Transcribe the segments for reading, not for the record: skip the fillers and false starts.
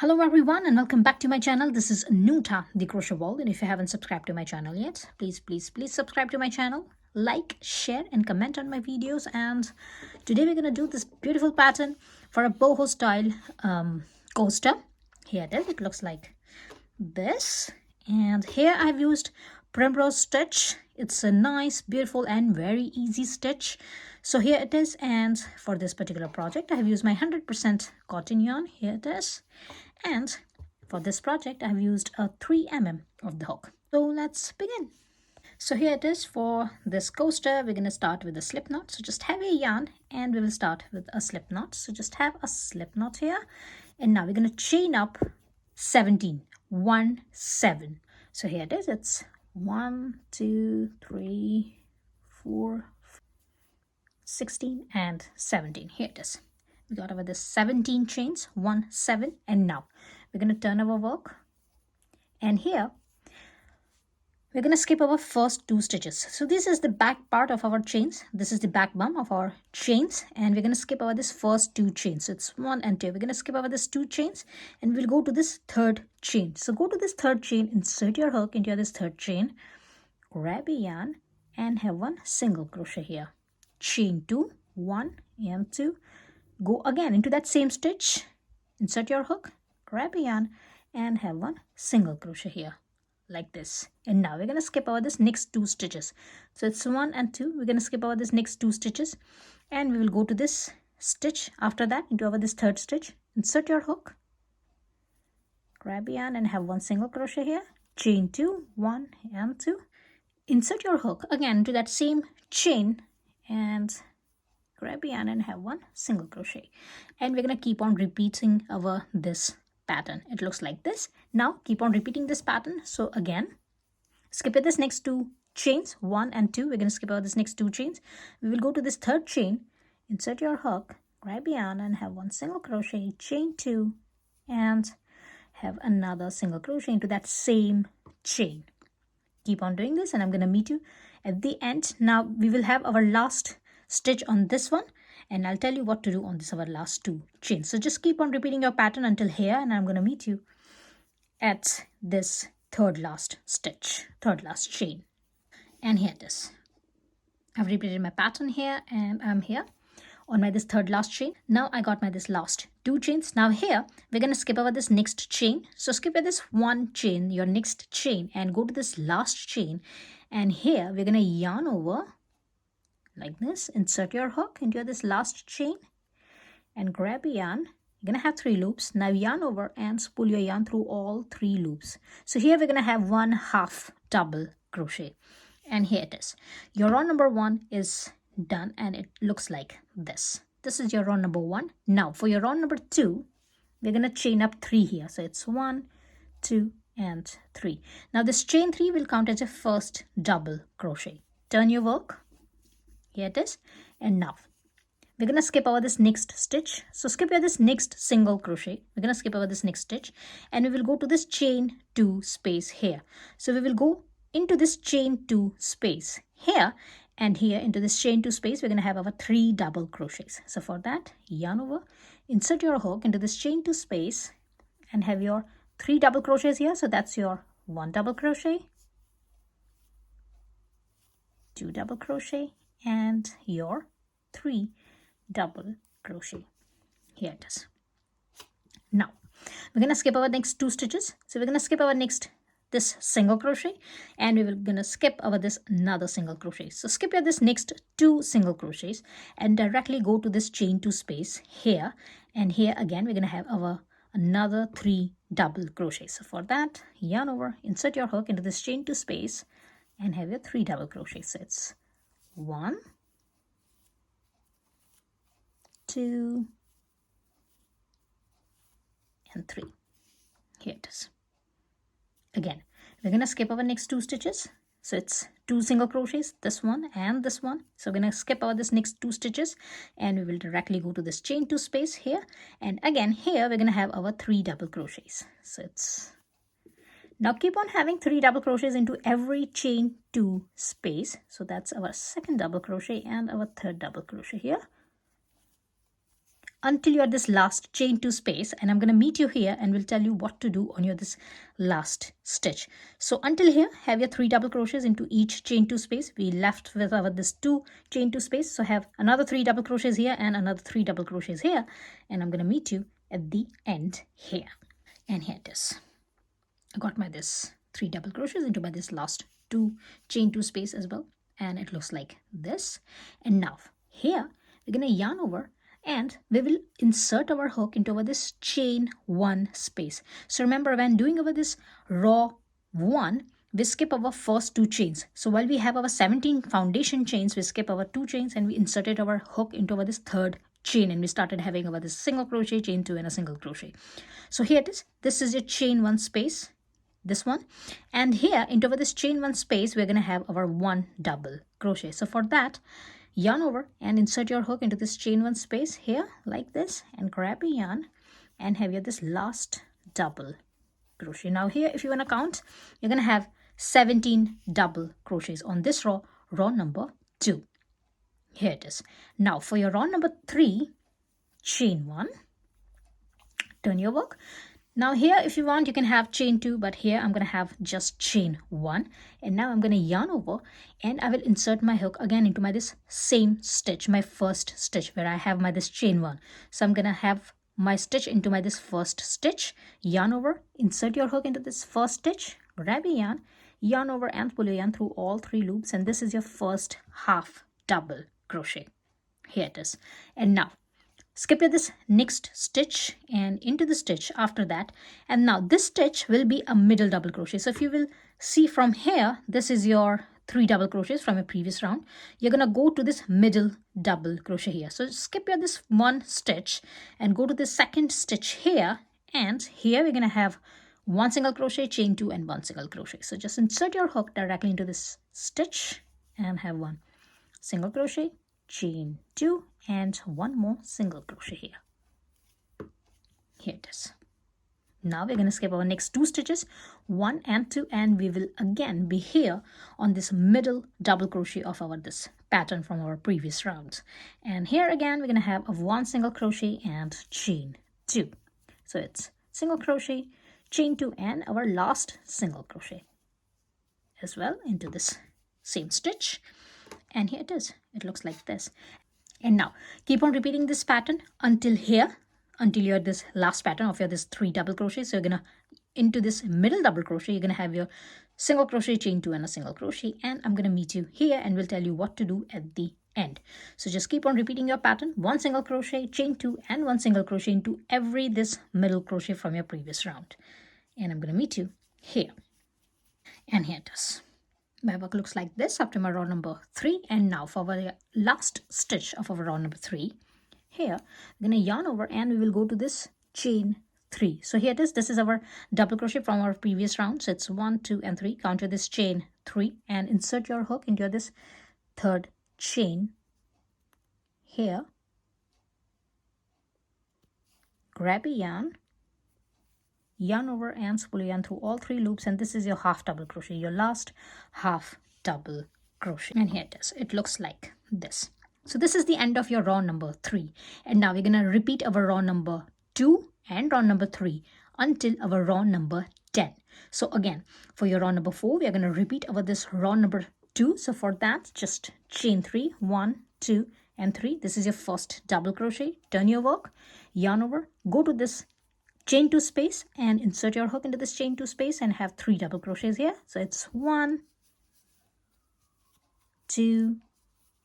Hello everyone and welcome back to my channel. This is Nuta, the Crochet World, and if you haven't subscribed to my channel yet, please subscribe to my channel, like, share and comment on my videos. And today we're going to do this beautiful pattern for a boho style coaster. Here it is. It looks like this, and here I've used Primrose stitch. It's a nice, beautiful and very easy stitch. So here it is, and for this particular project I have used my 100% cotton yarn. Here it is, and for this project I have used a 3 mm of the hook. So let's begin. So here it is. For this coaster we're going to start with a slip knot. So just have a yarn and we will start with a slip knot. So just have a slip knot here, and now we're going to chain up 17. 1 7. So here it is. It's 1 2 3 4 16 and 17. Here it is. We got over this 17 chains, 1 7, and now we're going to turn our work, and here we're going to skip our first 2 stitches. So this is the back part of our chains. This is the back bum of our chains, and we're going to skip over this first 2 chains. So it's 1 and 2. We're going to skip over this 2 chains, and we'll go to this 3rd chain. So go to this 3rd chain, insert your hook into this 3rd chain, grab a yarn and have 1 single crochet here. Chain 2, 1 and 2. Go again into that same stitch, insert your hook, grab a yarn and have 1 single crochet here, like this. And now we're going to skip over this next 2 stitches. So it's 1 and 2. We're going to skip over this next 2 stitches, and we will go to this stitch after that into over this 3rd stitch, insert your hook, grab a yarn and have 1 single crochet here, chain 2, 1 and 2, insert your hook again into that same chain and grab a yarn and have 1 single crochet. And we're going to keep on repeating our this pattern. It looks like this. Now keep on repeating this pattern. So again, skip at this next 2 chains, 1 and 2. We're going to skip over this next 2 chains. We will go to this 3rd chain, insert your hook, grab a yarn and have 1 single crochet, chain 2 and have another single crochet into that same chain. Keep on doing this, and I'm going to meet you at the end. Now we will have our last stitch on this one, and I'll tell you what to do on this our last 2 chains. So just keep on repeating your pattern until here, and I'm going to meet you at this 3rd last stitch, 3rd last chain. And here it is. I've repeated my pattern here, and I'm here on my this 3rd last chain. Now I got my this last 2 chains. Now here we're going to skip over this next chain. So skip at this 1 chain, your next chain, and go to this last chain, and here we're going to yarn over like this, insert your hook into this last chain and grab a yarn. You're going to have 3 loops. Now yarn over and spool your yarn through all 3 loops. So here we're going to have 1 half double crochet, and here it is. Your row number 1 is done, and it looks like this. This is your row number 1. Now for your row number 2, we're going to chain up 3 here. So it's 1 2 and 3. Now this chain 3 will count as a first double crochet. Turn your work. Here it is. And now we're going to skip over this next stitch. So skip over this next single crochet. We're going to skip over this next stitch, and we will go to this chain 2 space here. So we will go into this chain 2 space here, and here into this chain 2 space we're going to have our 3 double crochets. So for that, yarn over, insert your hook into this chain 2 space and have your 3 double crochets here. So that's your 1 double crochet, 2 double crochet and your 3 double crochet. Here it is. Now we're going to skip our next 2 stitches. So we're going to skip our next this single crochet, and we will gonna skip over this another single crochet. So skip your this next 2 single crochets and directly go to this chain 2 space here, and here again we're gonna have our another 3 double crochets. So for that, yarn over, insert your hook into this chain 2 space and have your 3 double crochets. So it's 1 2 and 3. Here it is. Again, we're going to skip our next 2 stitches. So it's 2 single crochets, this one and this one. So we're going to skip over this next 2 stitches, and we will directly go to this chain 2 space here. And again, here we're going to have our 3 double crochets. So it's now keep on having 3 double crochets into every chain 2 space. So that's our 2nd double crochet and our 3rd double crochet here. until you're this last chain 2 space, and I'm going to meet you here and will tell you what to do on your this last stitch. So until here, have your 3 double crochets into each chain 2 space. We left with our this 2 chain 2 space, so have another 3 double crochets here and another 3 double crochets here, and I'm going to meet you at the end here. And here it is. I got my this 3 double crochets into my this last 2 chain 2 space as well, and it looks like this. And now here we're going to yarn over and we will insert our hook into our this chain 1 space. So remember, when doing over this row 1, we skip our first 2 chains. So while we have our 17 foundation chains, we skip our 2 chains and we inserted our hook into our this third chain, and we started having our this single crochet, chain 2 and a single crochet. So here it is. This is your chain 1 space, this one, and here into this chain 1 space we're going to have our 1 double crochet. So for that, yarn over and insert your hook into this chain 1 space here like this, and grab a yarn and have your this last double crochet. Now here, if you want to count, you're going to have 17 double crochets on this row number 2. Here it is. Now for your row number 3, chain 1, turn your work. Now here, if you want, you can have chain 2, but here I'm going to have just chain 1. And now I'm going to yarn over and I will insert my hook again into my this same stitch, my first stitch where I have my this chain 1. So I'm going to have my stitch into my this first stitch, yarn over, insert your hook into this first stitch, grab a yarn over and pull your yarn through all 3 loops, and this is your first half double crochet. Here it is. And now skip this next stitch and into the stitch after that, and now this stitch will be a middle double crochet. So if you will see from here, this is your 3 double crochets from a previous round. You're gonna go to this middle double crochet here. So skip your this 1 stitch and go to the second stitch here, and here we're gonna have 1 single crochet, chain 2 and 1 single crochet. So just insert your hook directly into this stitch and have 1 single crochet, chain 2 and 1 more single crochet here. Here it is. Now we're going to skip our next 2 stitches, 1 and 2, and we will again be here on this middle double crochet of our this pattern from our previous rounds. And here again we're going to have a 1 single crochet and chain 2. So it's single crochet, chain 2 and our last single crochet as well into this same stitch. And here it is. It looks like this. And now keep on repeating this pattern until here, until you're this last pattern of your this 3 double crochets. So you're gonna into this middle double crochet, you're gonna have your single crochet, chain 2 and a single crochet, and I'm gonna meet you here and will tell you what to do at the end. So just keep on repeating your pattern, 1 single crochet, chain 2 and 1 single crochet into every this middle crochet from your previous round, and I'm gonna meet you here. And here it is. My work looks like this after my row number 3. And now for our last stitch of our row number 3, here we're going to yarn over and we will go to this chain 3. So here it is. This is our double crochet from our previous round. So it's 1, 2 and 3. Count your this chain 3 and insert your hook into this third chain here. Grab a yarn over and spool yarn through all 3 loops, and this is your half double crochet, your last half double crochet. And here it is. It looks like this. So this is the end of your row number 3, and now we're going to repeat our row number 2 and row number 3 until our row number 10. So again, for your row number 4, we are going to repeat our this row number 2. So for that, just chain 3, 1, 2 and 3. This is your first double crochet. Turn your work, yarn over, go to this chain 2 space and insert your hook into this chain 2 space and have 3 double crochets here. So it's 1, 2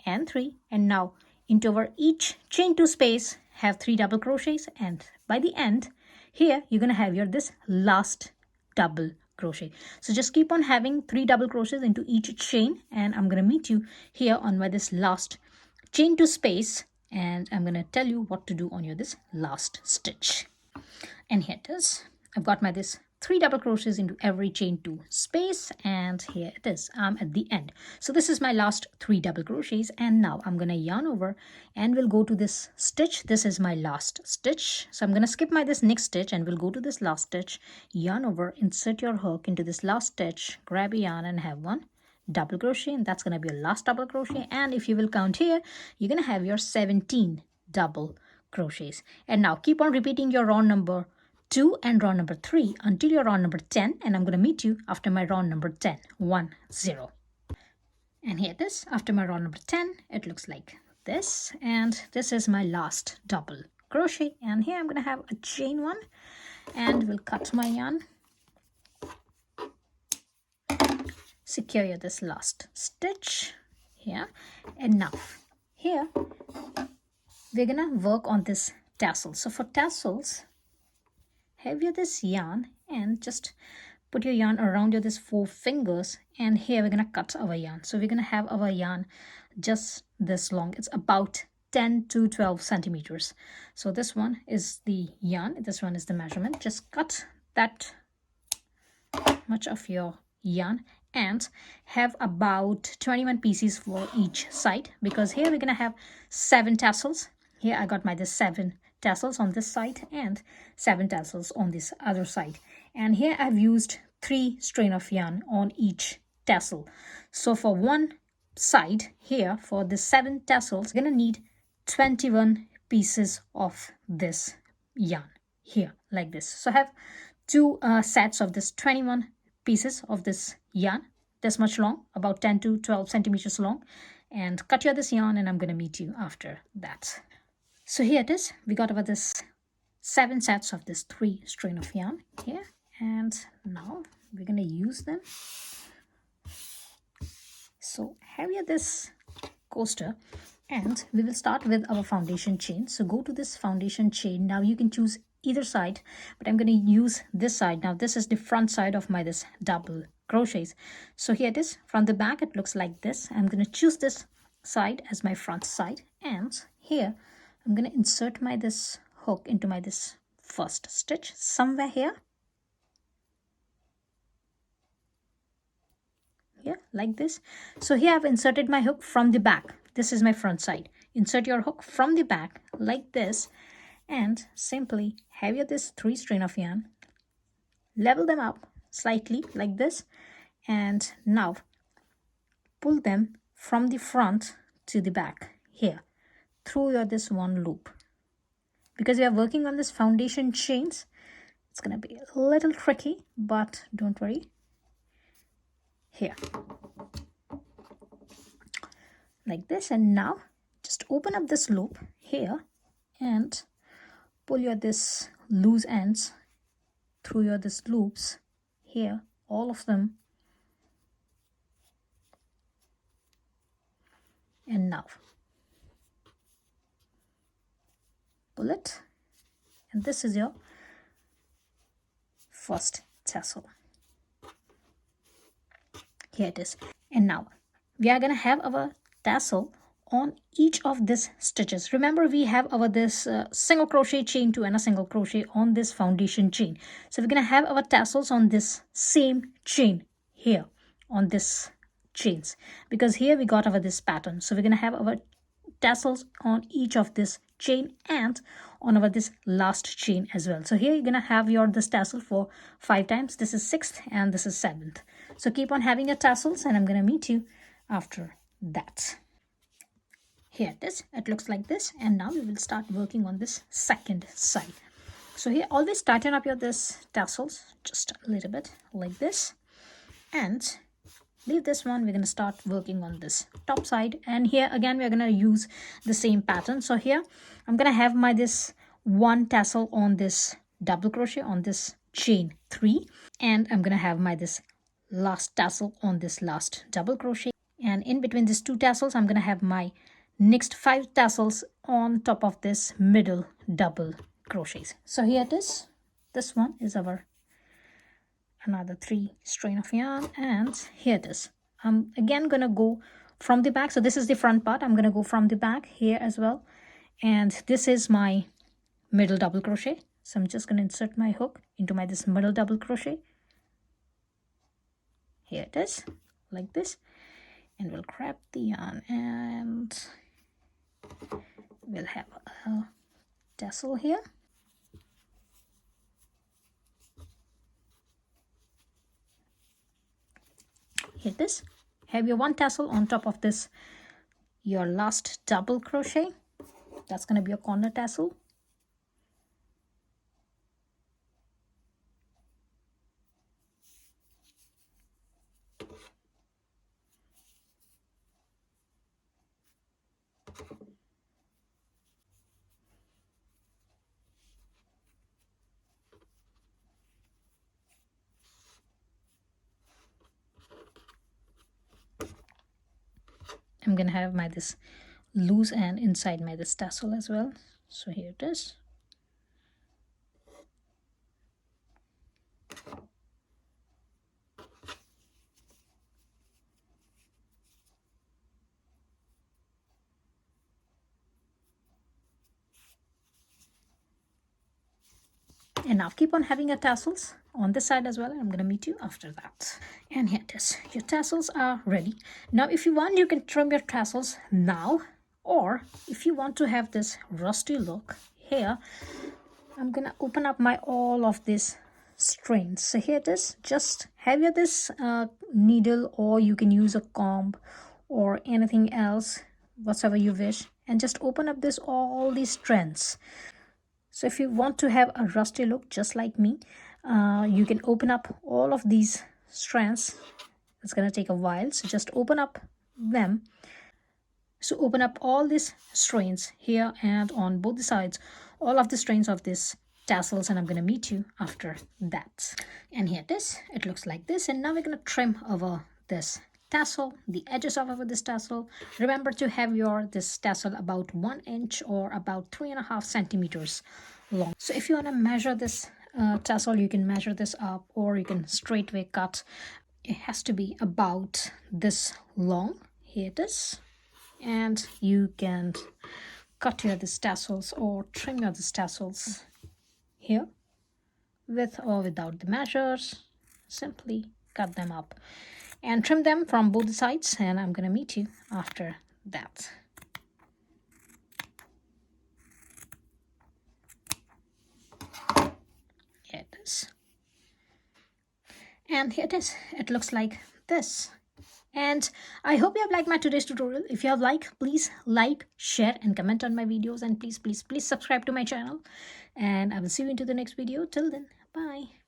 and 3, and now into our each chain 2 space have 3 double crochets, and by the end here you're going to have your this last double crochet. So just keep on having 3 double crochets into each chain, and I'm going to meet you here on my this last chain 2 space, and I'm going to tell you what to do on your this last stitch. And here it is. I've got my this 3 double crochets into every chain 2 space, and here it is. I'm at the end. So this is my last 3 double crochets, and now I'm gonna yarn over and we'll go to this stitch. This is my last stitch, so I'm gonna skip my this next stitch and we'll go to this last stitch, yarn over, insert your hook into this last stitch, grab a yarn and have 1 double crochet, and that's gonna be your last double crochet. And if you will count here, you're gonna have your 17 double crochets. And now keep on repeating your round number 2 and round number 3 until your round number 10, and I'm going to meet you after my round number 10. 1 0. And here it is. After my round number 10, it looks like this, and this is my last double crochet. And here I'm going to have a chain one, and we'll cut my yarn, secure this last stitch here. And now here we're gonna work on this tassel. So for tassels, have your this yarn and just put your yarn around your this 4 fingers, and here we're gonna cut our yarn. So we're gonna have our yarn just this long. It's about 10 to 12 centimeters. So this one is the yarn, this one is the measurement. Just cut that much of your yarn and have about 21 pieces for each side, because here we're gonna have 7 tassels. Here I got my this 7 tassels on this side and 7 tassels on this other side. And here I've used 3 strain of yarn on each tassel. So for one side here, for the 7 tassels, we're gonna need 21 pieces of this yarn here like this. So I have 2 sets of this 21 pieces of this yarn, this much long, about 10 to 12 centimeters long, and cut your this yarn, and I'm going to meet you after that. So here it is. We got about this 7 sets of this 3 strain of yarn here, and now we're going to use them. So have you this coaster, and we will start with our foundation chain. So go to this foundation chain. Now you can choose either side, but I'm going to use this side. Now this is the front side of my this double crochets. So here it is. From the back it looks like this. I'm going to choose this side as my front side, and here I'm going to insert my this hook into my this first stitch somewhere here like this. So here I've inserted my hook from the back. This is my front side. Insert your hook from the back like this, and simply have your this 3 strain of yarn, level them up slightly like this, and now pull them from the front to the back here through your this one loop. Because we are working on this foundation chains, it's gonna be a little tricky, but don't worry. Here like this, and now just open up this loop here and pull your this loose ends through your this loops here, all of them, and now pull it, and this is your first tassel. Here it is. And now we are gonna have our tassel on each of these stitches. Remember, we have our this single crochet chain 2 and a single crochet on this foundation chain. So we're gonna have our tassels on this same chain here on this chains, because here we got our this pattern. So we're gonna have our tassels on each of this chain and on our this last chain as well. So here you're gonna have your this tassel for 5 times. This is 6th and this is 7th. So keep on having your tassels, and I'm gonna meet you after that. Here it is. It looks like this, and now we will start working on this second side. So here always tighten up your this tassels just a little bit like this, and leave this one. We're going to start working on this top side, and here again we're going to use the same pattern. So here I'm going to have my this 1 tassel on this double crochet on this chain 3, and I'm going to have my this last tassel on this last double crochet, and in between these 2 tassels I'm going to have my next 5 tassels on top of this middle double crochets. So here it is. This one is our another 3 strain of yarn, and here it is. I'm again gonna go from the back. So this is the front part. I'm gonna go from the back here as well, and this is my middle double crochet. So I'm just gonna insert my hook into my this middle double crochet. Here it is like this, and we'll grab the yarn and we'll have a tassel here. Here it is. Have your 1 tassel on top of this your last double crochet. That's going to be your corner tassel. I'm gonna have my this loose end inside my this tassel as well. So here it is. And now keep on having your tassels on this side as well. I'm gonna meet you after that. And here it is. Your tassels are ready. Now if you want, you can trim your tassels now, or if you want to have this rusty look, here I'm gonna open up my all of these strands. So here it is. Just have your this needle, or you can use a comb or anything else, whatsoever you wish, and just open up this all these strands. So if you want to have a rusty look just like me, you can open up all of these strands. It's going to take a while, so just open up them. So open up all these strands here and on both the sides, all of the strands of this tassels, and I'm going to meet you after that. And here it is. It looks like this, and now we're going to trim over this tassel, the edges of over this tassel. Remember to have your this tassel about 1 inch or about 3.5 centimeters long. So if you want to measure this tassel, you can measure this up, or you can straightway cut. It has to be about this long. Here it is. And you can cut your this tassels or trim your this tassels here with or without the measures. Simply cut them up and trim them from both sides, and I'm gonna meet you after that. Here it is. And here it is. It looks like this. And I hope you have liked my today's tutorial. If you have liked, please like, share and comment on my videos, and please subscribe to my channel, and I will see you into the next video. Till then, bye.